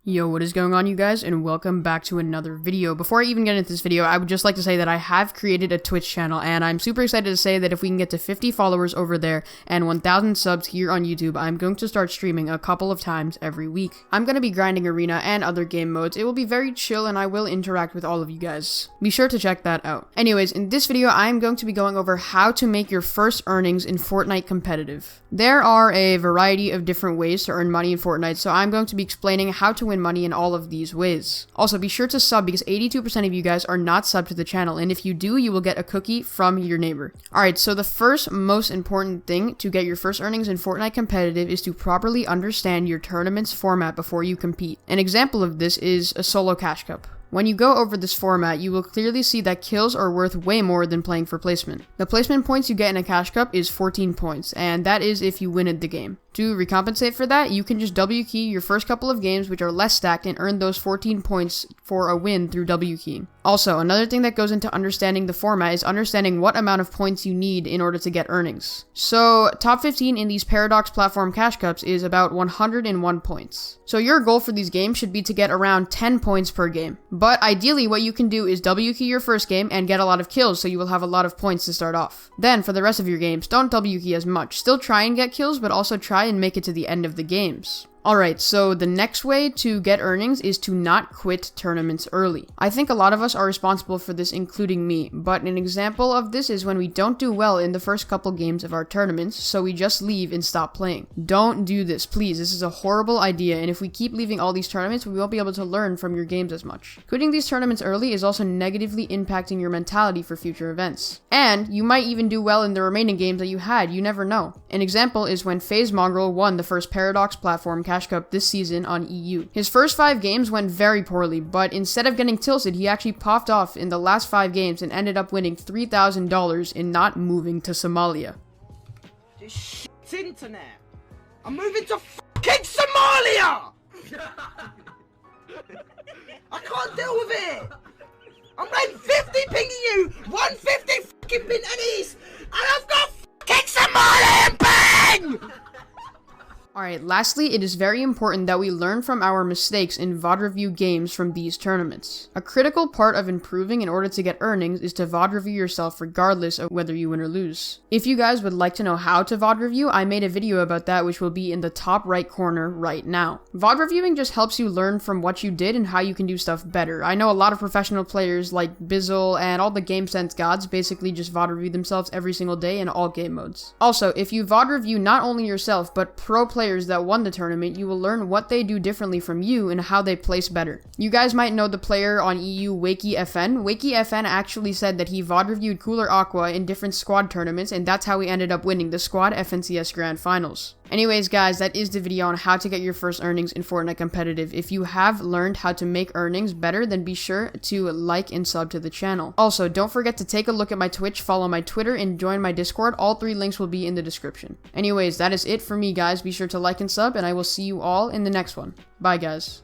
Yo, what is going on, you guys, and welcome back to another video. Before I even get into this video, I would just like to say that I have created a Twitch channel, and I'm super excited to say that if we can get to 50 followers over there and 1,000 subs here on YouTube, I'm going to start streaming a couple of times every week. I'm going to be grinding arena and other game modes. It will be very chill, and I will interact with all of you guys. Be sure to check that out. Anyways, in this video, I'm going to be going over how to make your first earnings in Fortnite competitive. There are a variety of different ways to earn money in Fortnite, so I'm going to be explaining how to win money in all of these ways. Also, be sure to sub because 82% of you guys are not subbed to the channel, and if you do, you will get a cookie from your neighbor. Alright, so the first most important thing to get your first earnings in Fortnite competitive is to properly understand your tournament's format before you compete. An example of this is a solo cash cup. When you go over this format, you will clearly see that kills are worth way more than playing for placement. The placement points you get in a cash cup is 14 points, and that is if you win the game. To recompensate for that, you can just W key your first couple of games which are less stacked and earn those 14 points for a win through W keying. Also, another thing that goes into understanding the format is understanding what amount of points you need in order to get earnings. So, top 15 in these Paradox platform cash cups is about 101 points. So your goal for these games should be to get around 10 points per game. But ideally, what you can do is W key your first game and get a lot of kills so you will have a lot of points to start off. Then, for the rest of your games, don't W key as much. Still try and get kills, but also try and make it to the end of the games. Alright, so the next way to get earnings is to not quit tournaments early. I think a lot of us are responsible for this, including me, but an example of this is when we don't do well in the first couple games of our tournaments, so we just leave and stop playing. Don't do this, please. This is a horrible idea, and if we keep leaving all these tournaments, we won't be able to learn from your games as much. Quitting these tournaments early is also negatively impacting your mentality for future events. And you might even do well in the remaining games that you had, you never know. An example is when FaZe Mongrel won the first Paradox platform cash cup this season on EU. His first 5 games went very poorly, but instead of getting tilted, he actually popped off in the last 5 games and ended up winning $3,000 in not moving to Somalia. This shit's internet. I'm moving to fucking Somalia! I can't deal with it! I'm like 50 pinging you, 150 fucking ping east, and I've got fucking Somalian ping! Alright, lastly, it is very important that we learn from our mistakes in VOD review games from these tournaments. A critical part of improving in order to get earnings is to VOD review yourself regardless of whether you win or lose. If you guys would like to know how to VOD review, I made a video about that which will be in the top right corner right now. VOD reviewing just helps you learn from what you did and how you can do stuff better. I know a lot of professional players like Bizzle and all the Game Sense gods basically just VOD review themselves every single day in all game modes. Also, if you VOD review not only yourself but pro players that won the tournament, you will learn what they do differently from you and how they place better. You guys might know the player on EU, Wakey FN. Wakey FN actually said that he VOD reviewed Cooler Aqua in different squad tournaments, and that's how he ended up winning the squad FNCS Grand Finals. Anyways, guys, that is the video on how to get your first earnings in Fortnite competitive. If you have learned how to make earnings better, then be sure to like and sub to the channel. Also, don't forget to take a look at my Twitch, follow my Twitter, and join my Discord. All 3 links will be in the description. Anyways, that is it for me, guys. Be sure to like and sub, and I will see you all in the next one. Bye, guys.